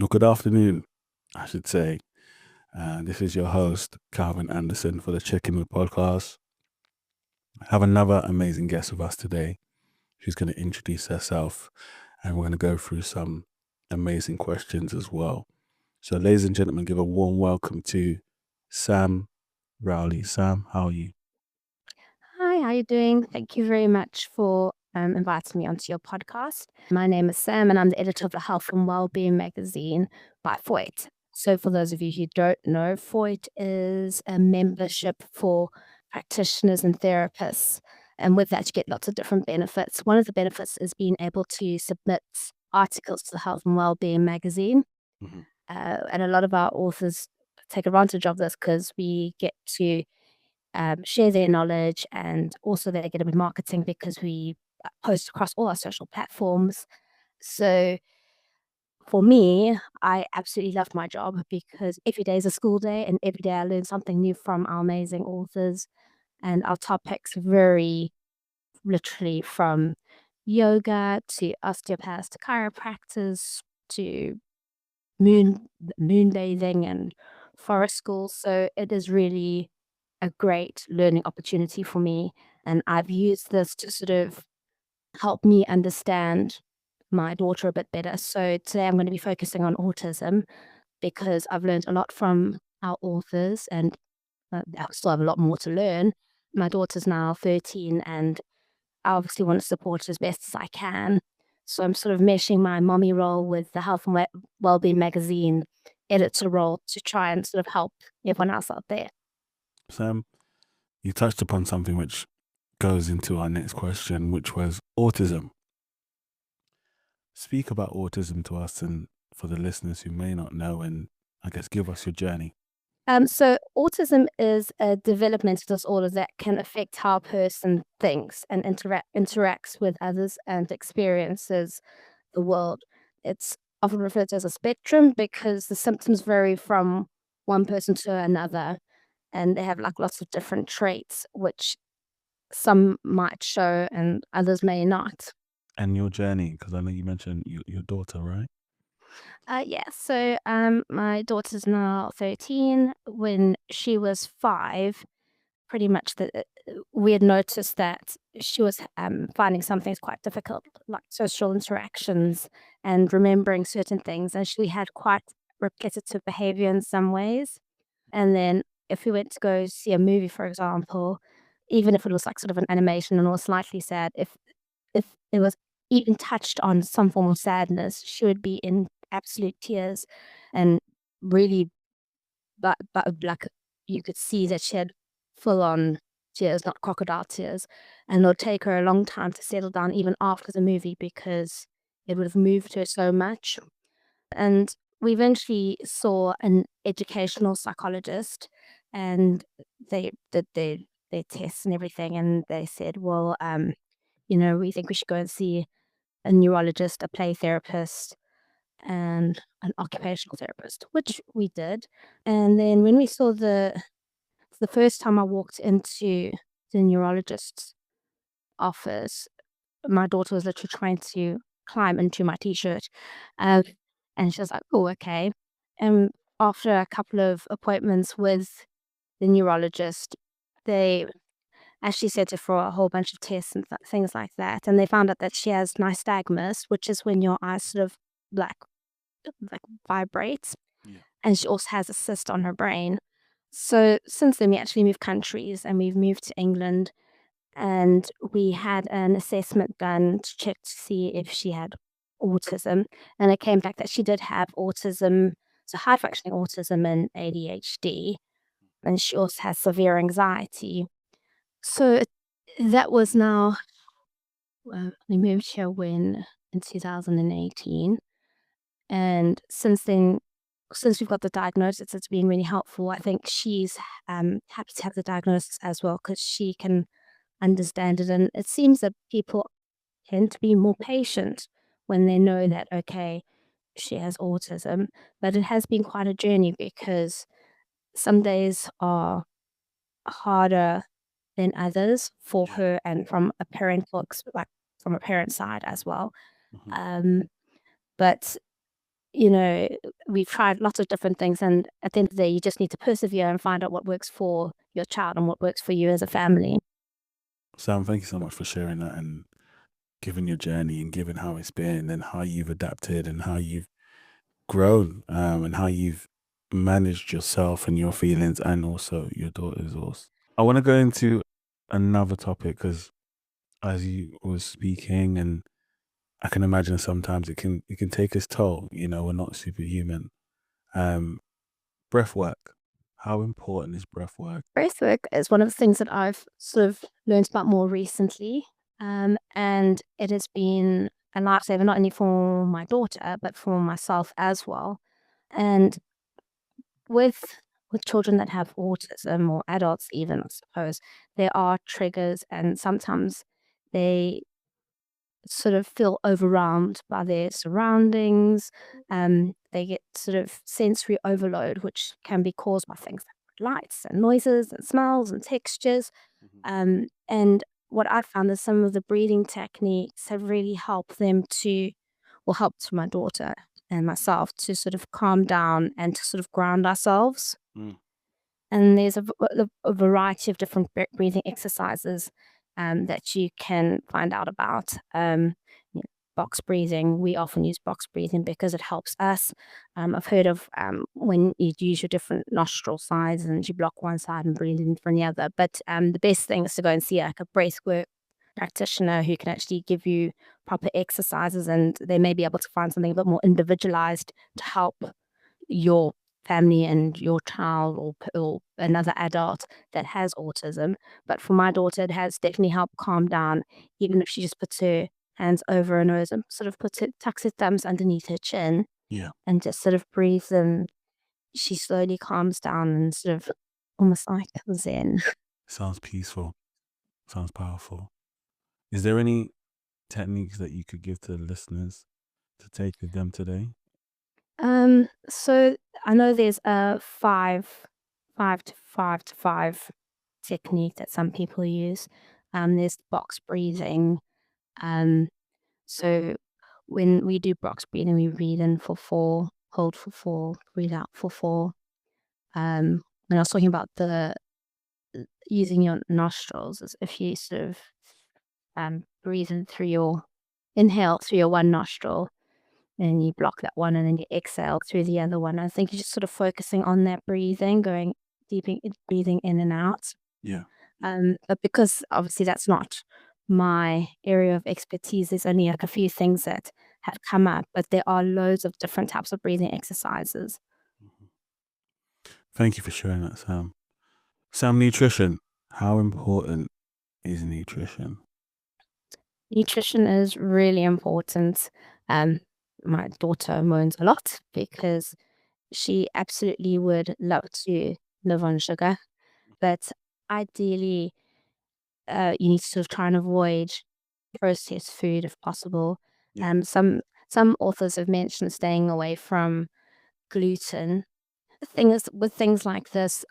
or good afternoon, I should say. This is your host, Calvin Anderson, for the Check In With podcast. I have another amazing guest with us today. She's going to introduce herself and we're going to go through some amazing questions as well. So, ladies and gentlemen, give a warm welcome to Sam Rowley. Sam, how are you? Hi, how you doing? Thank you very much for inviting me onto your podcast. My name is Sam, and I'm the editor of the Health and Wellbeing Magazine by Foyt. So, for those of you who don't know, Foyt is a membership for practitioners and therapists. And with that, you get lots of different benefits. One of the benefits is being able to submit articles to the Health and Wellbeing Magazine. Mhm. And a lot of our authors take advantage of this because we get to share their knowledge, and also they get a bit of marketing because we post across all our social platforms. So for me, I absolutely love my job because every day is a school day and every day I learn something new from our amazing authors, and our topics vary literally from yoga to osteopaths to chiropractors to moon moon bathing and forest schools. So it is really a great learning opportunity for me. And I've used this to sort of help me understand my daughter a bit better. So today I'm going to be focusing on autism because I've learned a lot from our authors, and I still have a lot more to learn. My daughter's now 13 and I obviously want to support her as best as I can. So I'm sort of meshing my mommy role with the Health and Wellbeing Magazine editor role to try and sort of help everyone else out there. Sam, you touched upon something which goes into our next question, which was autism. Speak about autism to us and for the listeners who may not know, and I guess give us your journey. So autism is a developmental disorder that can affect how a person thinks and interacts with others and experiences the world. It's often referred to as a spectrum because the symptoms vary from one person to another, and they have like lots of different traits, which some might show and others may not. And your journey, because I know you mentioned your daughter, right? Yeah, so my daughter's now 13. When she was 5, pretty much we had noticed that she was finding some things quite difficult, like social interactions and remembering certain things. And she had quite repetitive behavior in some ways. And then if we went to go see a movie, for example, even if it was like sort of an animation and or slightly sad, if it was even touched on some form of sadness, she would be in absolute tears and really, but like you could see that she had full on tears, not crocodile tears. And it'll take her a long time to settle down even after the movie because it would have moved her so much. And we eventually saw an educational psychologist, and they did their tests and everything, and they said, well, we think we should go and see a neurologist, a play therapist, and an occupational therapist, which we did. And then when we saw the first time I walked into the neurologist's office, my daughter was literally trying to climb into my t-shirt. Um, and she was like, oh, okay. And after a couple of appointments with the neurologist, they actually sent her for a whole bunch of tests and things like that. And they found out that she has nystagmus, which is when your eyes sort of like like vibrates. Yeah. And she also has a cyst on her brain. So since then, we actually moved countries and we've moved to England, and we had an assessment done to check to see if she had autism. And it came back that she did have autism, so high functioning autism and ADHD. And she also has severe anxiety. So that was now, we moved here in 2018. And since then, since we've got the diagnosis, it's been really helpful. I think she's happy to have the diagnosis as well because she can understand it. And it seems that people tend to be more patient when they know that, okay, she has autism. But it has been quite a journey because some days are harder than others for Yeah. her, and from a parental, like from a parent side as well. Mhm. Um, but we've tried lots of different things, and at the end of the day, you just need to persevere and find out what works for your child and what works for you as a family. Sam, thank you so much for sharing that and giving your journey and giving how it's been and how you've adapted and how you've grown, and how you've managed yourself and your feelings and also your daughter's also. I want to go into another topic because as you was speaking, and I can imagine sometimes it can take its toll. We're not superhuman. Um, breath work. How important is breath work? Breathwork is one of the things that I've sort of learned about more recently, and it has been a lifesaver not only for my daughter but for myself as well. And with children that have autism, or adults even, I suppose, there are triggers, and sometimes they sort of feel overwhelmed by their surroundings. They get sort of sensory overload, which can be caused by things like lights and noises and smells and textures. And what I've found is some of the breathing techniques have really helped them to, well, helped my daughter and myself to sort of calm down and to sort of ground ourselves. Mm. And there's a variety of different breathing exercises that you can find out about. You know, box breathing, we often use box breathing because it helps us. I've heard of when you use your different nostril sides and you block one side and breathe in from the other. But the best thing is to go and see like a breathwork practitioner who can actually give you proper exercises, and they may be able to find something a bit more individualized to help your family and your child, or another adult that has autism. But for my daughter, it has definitely helped calm down, even if she just puts her hands over her nose and sort of tucks her thumbs underneath her chin Yeah, and just sort of breathes, and she slowly calms down and sort of almost like zen. sounds peaceful. Sounds powerful. Is there any techniques that you could give to the listeners to take with them today? So I know there's a five to five technique that some people use. There's box breathing. Um, so when we do box breathing, we breathe in for 4, hold for 4, breathe out for 4. When I was talking about the using your nostrils, is if you sort of breathe in through your inhale through your one nostril, and you block that one, and then you exhale through the other one. I think you're just sort of focusing on that breathing, going breathing in and out. Yeah. But because obviously that's not my area of expertise, there's only like a few things that have come up, but there are loads of different types of breathing exercises. Mhm. Thank you for sharing that, Sam. Sam, nutrition. How important is nutrition? Nutrition is really important. Um, my daughter moans a lot because she absolutely would love to live on sugar, but ideally, you need to sort of try and avoid processed food if possible. Yeah. Some authors have mentioned staying away from gluten. The thing is, with things like this,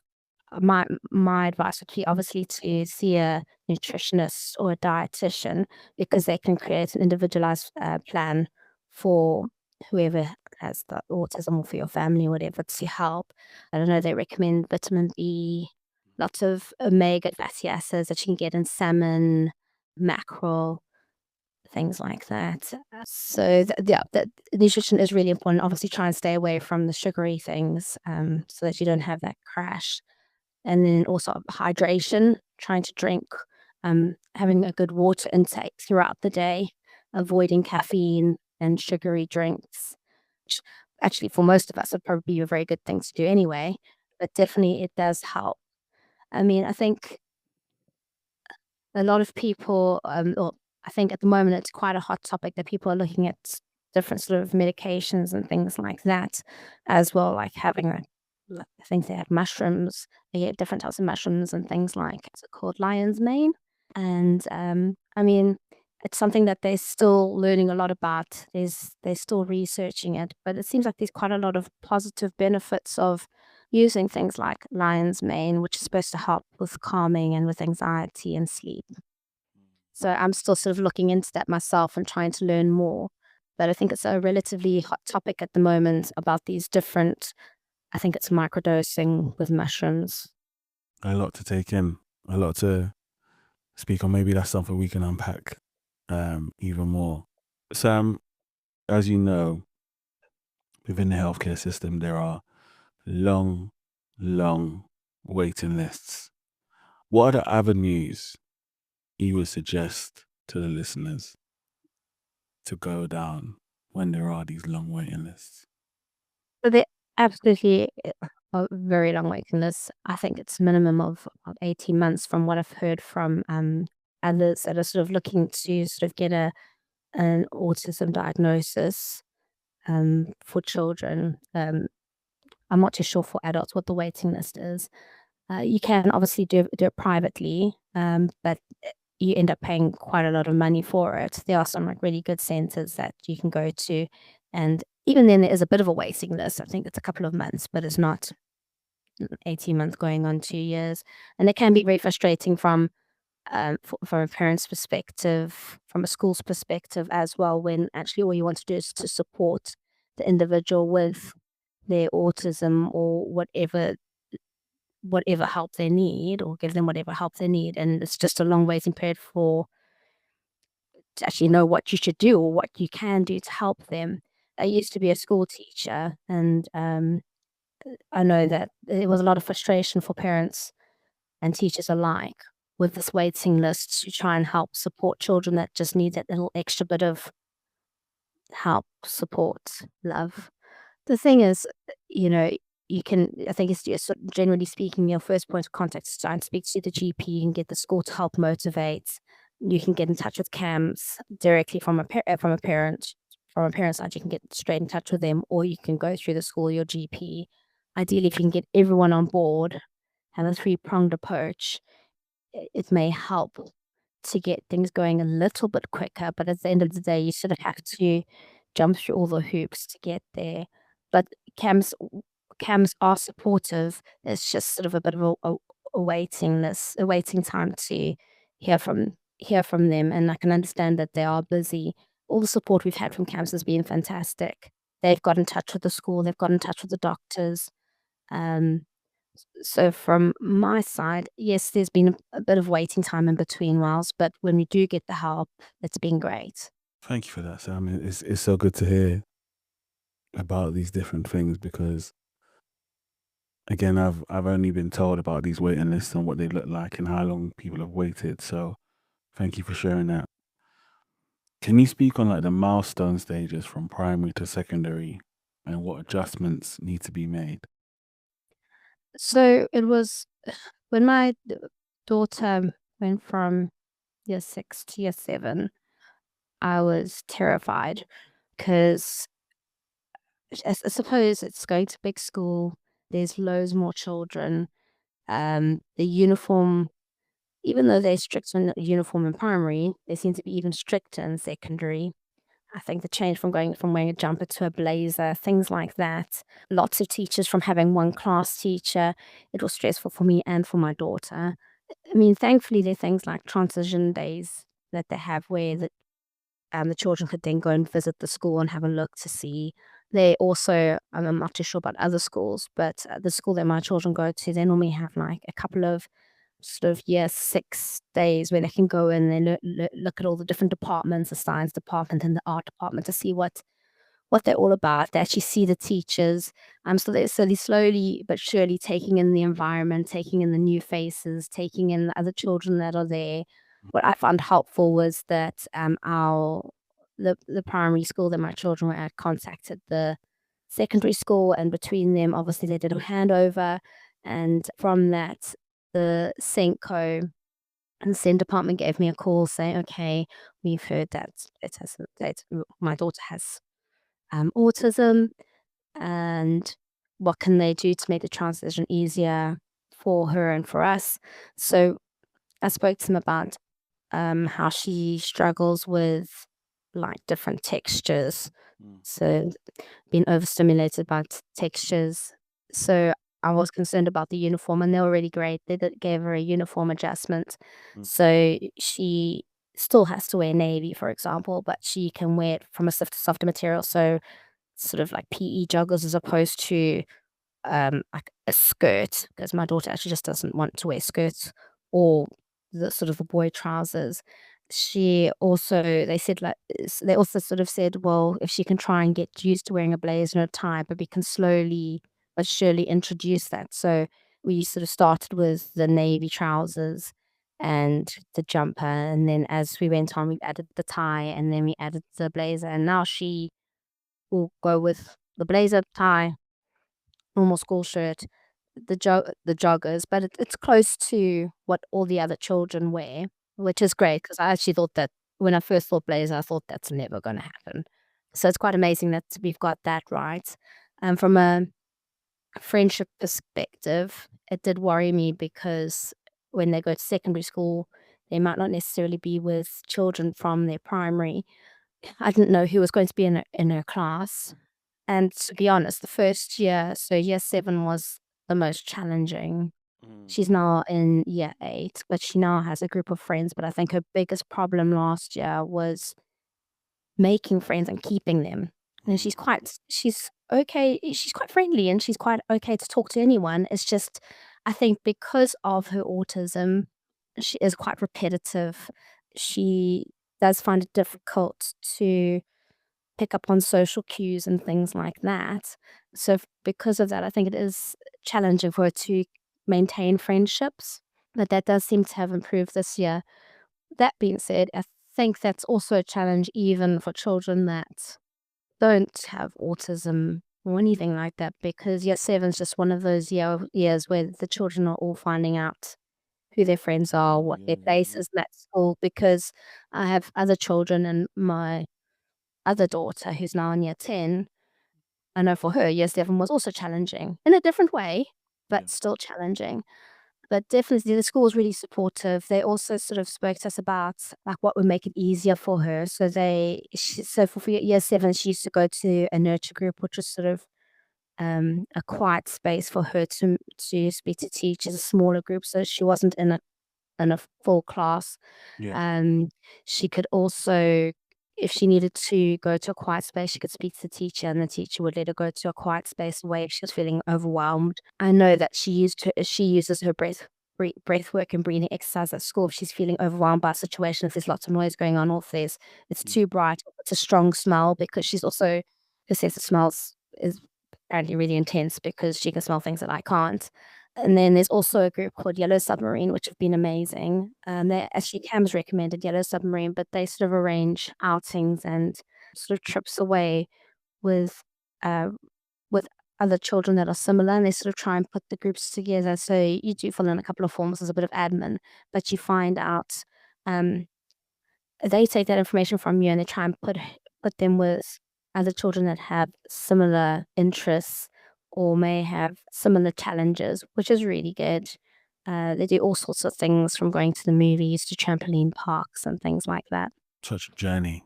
my advice would be obviously to see a nutritionist or a dietitian, because they can create an individualized plan for whoever has the autism, or for your family, or whatever, to help. I don't know, they recommend vitamin B, lots of omega fatty acids that you can get in salmon, mackerel, things like that. So yeah, that nutrition is really important. Obviously, try and stay away from the sugary things, so that you don't have that crash. And then also hydration, trying to drink, having a good water intake throughout the day, avoiding caffeine and sugary drinks, which actually for most of us would probably be a very good thing to do anyway, but definitely it does help. I mean, I think a lot of people, or I think at the moment it's quite a hot topic that people are looking at different sort of medications and things like that as well, like having I think they had mushrooms, they get different types of mushrooms and things like, what's it called, lion's mane. And I mean, it's something that they're still learning a lot about. They're still researching it, but it seems like there's quite a lot of positive benefits of using things like lion's mane, which is supposed to help with calming and with anxiety and sleep. So I'm still sort of looking into that myself and trying to learn more. but I think it's a relatively hot topic at the moment about these different, I think it's microdosing with mushrooms. A lot to take in, a lot to speak on. Maybe that's something we can unpack even more. Sam, as you know, within the healthcare system, there are long, long waiting lists. What are the avenues you would suggest to the listeners to go down when there are these long waiting lists? So they absolutely a very long waiting list. I think it's minimum of about 18 months from what I've heard from others that are sort of looking to sort of get an autism diagnosis for children. I'm not too sure for adults what the waiting list is. You can obviously do it privately, but you end up paying quite a lot of money for it. There are some like really good centers that you can go to, and even then there is a bit of a waiting list. I think it's a couple of months, but it's not 18 months going on 2 years. And it can be very frustrating from from a parent's perspective, from a school's perspective as well, when actually all you want to do is to support the individual with their autism or whatever help they need, or give them whatever help they need. And it's just a long waiting period to actually know what you should do or what you can do to help them. I used to be a school teacher, and I know that there was a lot of frustration for parents and teachers alike with this waiting list to try and help support children that just need that little extra bit of help, support, love. The thing is, you know, you can, I think it's just generally speaking, your first point of contact is trying to speak to the GP. You can get the school to help motivate. You can get in touch with CAMS directly from a parent. From a parent side, you can get straight in touch with them, or you can go through the school, your GP. Ideally, if you can get everyone on board, have a three-pronged approach, it may help to get things going a little bit quicker. But at the end of the day, you sort of have to jump through all the hoops to get there. But CAMS CAMS are supportive. It's just sort of a bit of a waiting list, a waiting time to hear from them. And I can understand that they are busy. All the support we've had from CAMS has been fantastic. They've got in touch with the school. They've got in touch with the doctors. Um, so from my side, yes, there's been a bit of waiting time in between whiles, but when we do get the help, it's been great. Thank you for that, Sam. It's so good to hear about these different things because, again, I've only been told about these waiting lists and what they look like and how long people have waited. So thank you for sharing that. Can you speak on like the milestone stages from primary to secondary and what adjustments need to be made? So it was when my daughter went from year 6 to year 7, I was terrified because I suppose it's going to big school. There's loads more children. The uniform, even though they're strict on uniform in primary, they seem to be even stricter in secondary. I think the change from going from wearing a jumper to a blazer, things like that. Lots of teachers from having one class teacher. It was stressful for me and for my daughter. I mean, thankfully, there are things like transition days that they have where the children could then go and visit the school and have a look to see. They also, I'm not too sure about other schools, but the school that my children go to, they normally have like a couple of sort of year 6 days where they can go in and look at all the different departments, the science department and the art department, to see what they're all about. They actually see the teachers. So they're slowly but surely taking in the environment, taking in the new faces, taking in the other children that are there. What I found helpful was that the primary school that my children were at contacted the secondary school, and between them, obviously, they did a handover. And from that, the Senko and the Sen department gave me a call saying, okay, we've heard that my daughter has autism, and what can they do to make the transition easier for her and for us. So I spoke to them about how she struggles with like different textures. Mm. So being overstimulated by textures. So I was concerned about the uniform, and they were really great. Gave her a uniform adjustment. Mm. So she still has to wear navy, for example, but she can wear it from a softer material. So sort of like PE joggers as opposed to like a skirt, because my daughter actually just doesn't want to wear skirts or the sort of the boy trousers. She also, they said like, they also sort of said, well, if she can try and get used to wearing a blazer and a tie, but we can slowly but surely introduce that. So we sort of started with the navy trousers and the jumper, and then as we went on, we added the tie, and then we added the blazer, and now she will go with the blazer, tie, normal school shirt, the joggers, but it's close to what all the other children wear, which is great because I actually thought that when I first thought blazer, I thought that's never gonna happen. So it's quite amazing that we've got that right. From a friendship perspective, it did worry me because when they go to secondary school, they might not necessarily be with children from their primary. I didn't know who was going to be in her class, and to be honest, the first year, so year 7 was the most challenging. Mm. She's now in year 8, but she now has a group of friends, but I think her biggest problem last year was making friends and keeping them. And she's okay, she's quite friendly and she's quite okay to talk to anyone. It's just, I think because of her autism, she is quite repetitive. She does find it difficult to pick up on social cues and things like that. So because of that, I think it is challenging for her to maintain friendships, but that does seem to have improved this year. That being said, I think that's also a challenge even for children that don't have autism or anything like that, because year 7 is just one of those years where the children are all finding out who their friends are, what their place is in that school, because I have other children and my other daughter who's now in year 10, I know for her, year 7 was also challenging in a different way, Yeah. but still challenging. But definitely the school was really supportive. They also sort of spoke to us about like what would make it easier for her. So for year 7, she used to go to a nurture group, which was sort of a quiet space for her to speak to teachers, a smaller group, so she wasn't in a full class. Yeah. Um, she could also, if she needed to go to a quiet space, she could speak to the teacher, and the teacher would let her go to a quiet space away if she was feeling overwhelmed. I know that she uses her breath work and breathing exercise at school if she's feeling overwhelmed by a situation, if there's lots of noise going on, or if it's Mm. too bright, it's a strong smell, because she's also, her sense of smells is apparently really intense because she can smell things that I can't. And then there's also a group called Yellow Submarine, which have been amazing. They actually CAMS recommended Yellow Submarine, but they sort of arrange outings and sort of trips away with uh, with other children that are similar, and they sort of try and put the groups together. So you do fill in a couple of forms as a bit of admin, but you find out um, they take that information from you and they try and put them with other children that have similar interests or may have similar challenges, which is really good. They do all sorts of things from going to the movies to trampoline parks and things like that. Such a journey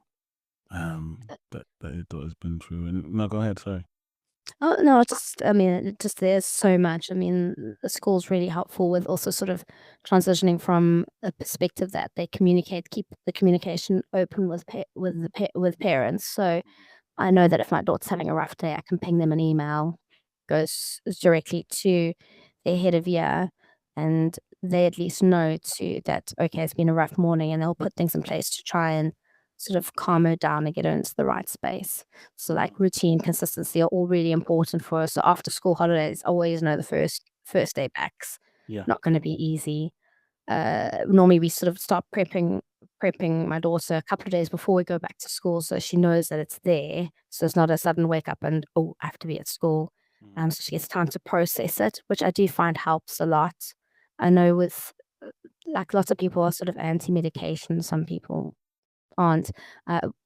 that your daughter's been through. And no, go ahead. Sorry. Oh, no, I mean, there's so much. I mean, the school's really helpful with also sort of transitioning from a perspective that they keep the communication open with parents. So I know that if my daughter's having a rough day, I can ping them an email, goes directly to their head of year, and they at least know that, okay, it's been a rough morning, and they'll put things in place to try and sort of calm her down and get her into the right space. So like routine, consistency are all really important for us. So after school holidays, I always know the first day back's Yeah. not going to be easy. Normally we sort of start prepping my daughter a couple of days before we go back to school, so she knows that it's there. So it's not a sudden wake up and, oh, I have to be at school. So she gets time to process it, which I do find helps a lot. I know with like lots of people are sort of anti-medication. Some people aren't.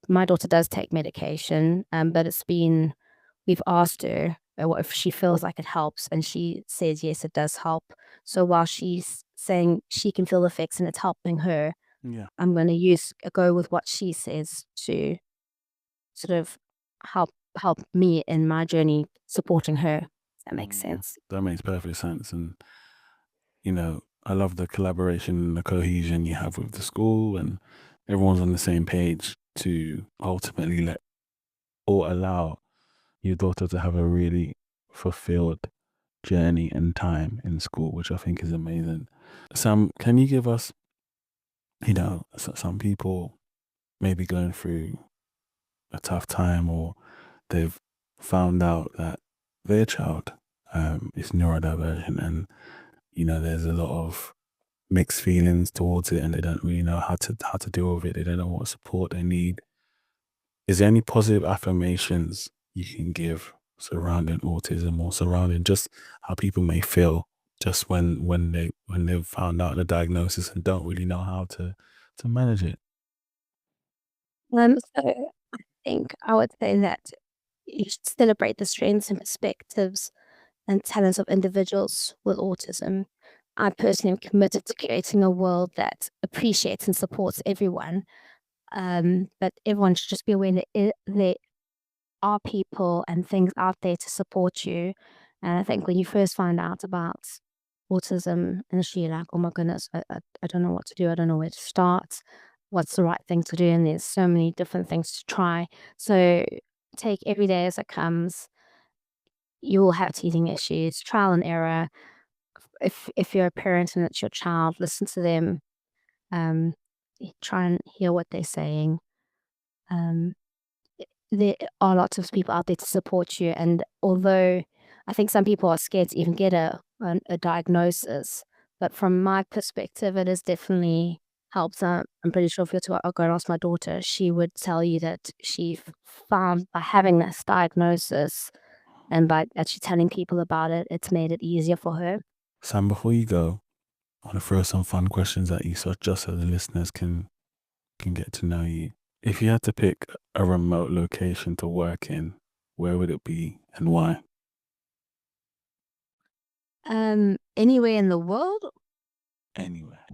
My daughter does take medication, but we've asked her what if she feels like it helps, and she says yes, it does help. So while she's saying she can feel the effects and it's helping her, Yeah. I'm going to go with what she says to sort of help me in my journey supporting her. If that makes Yeah. sense. That makes perfect sense. And, I love the collaboration and the cohesion you have with the school and everyone's on the same page to ultimately let or allow your daughter to have a really fulfilled journey and time in school, which I think is amazing. Sam, can you give us, some people may be going through a tough time, or they've found out that their child is neurodivergent, and there's a lot of mixed feelings towards it, and they don't really know how to deal with it. They don't know what support they need. Is there any positive affirmations you can give surrounding autism, or surrounding just how people may feel just when they've found out the diagnosis and don't really know how to manage it? So I think I would say that you should celebrate the strengths and perspectives and talents of individuals with autism. I personally am committed to creating a world that appreciates and supports everyone. But everyone should just be aware that there are people and things out there to support you. And I think when you first find out about autism, initially you're like, oh my goodness, I don't know what to do. I don't know where to start. What's the right thing to do? And there's so many different things to try. So take every day as it comes. You will have teething issues, trial and error. If you're a parent and it's your child, listen to them. Um, Try and hear what they're saying. Um, there are lots of people out there to support you, and although I think some people are scared to even get a diagnosis, but from my perspective, it is definitely helps. I'm pretty sure if you were to go and ask my daughter, she would tell you that she found by having this diagnosis and by actually telling people about it, it's made it easier for her. Sam, before you go, I want to throw some fun questions at you, so just so the listeners can get to know you. If you had to pick a remote location to work in, where would it be and why? Anywhere in the world, Anywhere.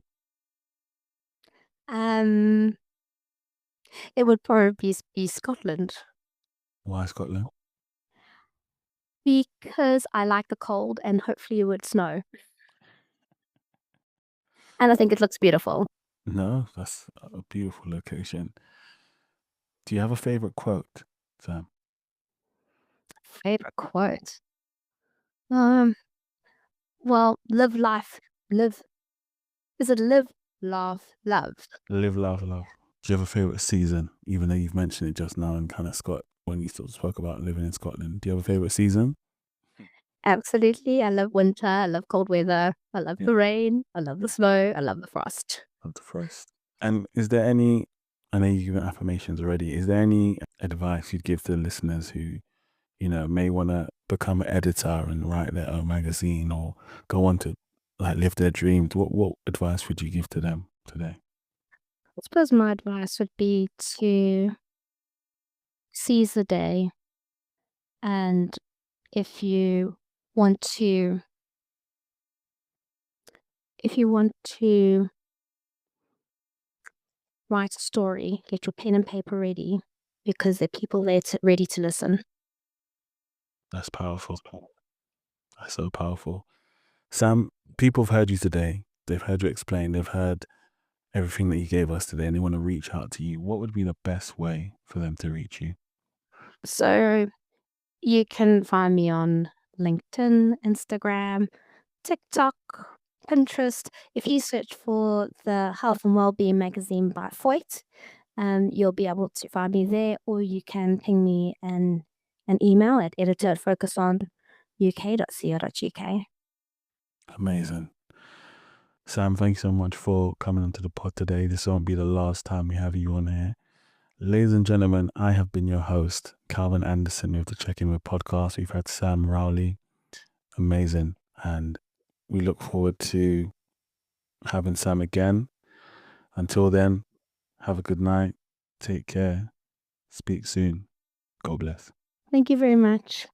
um, it would probably be Scotland Why Scotland? because I like the cold and hopefully it would snow. And I think it looks beautiful. No, that's a beautiful location. Do you have a favorite quote, Sam? Favorite quote? Well, live, is it live, laugh, love? Live, laugh, love. Do you have a favorite season? Even though you've mentioned it just now in kind of Scott, when you sort of spoke about living in Scotland, do you have a favorite season? Absolutely. I love winter. I love cold weather. I love Yeah, the rain. I love the snow. I love the frost. of the frost. And is there any? I know you've given affirmations already. Is there any advice you'd give to the listeners who, may want to become an editor and write their own magazine, or go on to like live their dreams? What advice would you give to them today? I suppose my advice would be to seize the day. And if you want to, if you want to write a story, get your pen and paper ready because there are people there ready to listen. That's powerful. That's so powerful. Sam, people have heard you today. They've heard you explain. They've heard everything that you gave us today, and they want to reach out to you. What would be the best way for them to reach you? So you can find me on LinkedIn, Instagram, TikTok, Pinterest. If you search for the Health and Wellbeing Magazine by Foyt, you'll be able to find me there, or you can ping me an email at editor@focusonuk.co.uk. Amazing. Sam, thanks so much for coming onto the pod today. This won't be the last time we have you on here. Ladies and gentlemen, I have been your host, Calvin Anderson, with the Check In With podcast. We've had Sam Rowley. Amazing. And we look forward to having Sam again. Until then, have a good night. Take care. Speak soon. God bless. Thank you very much.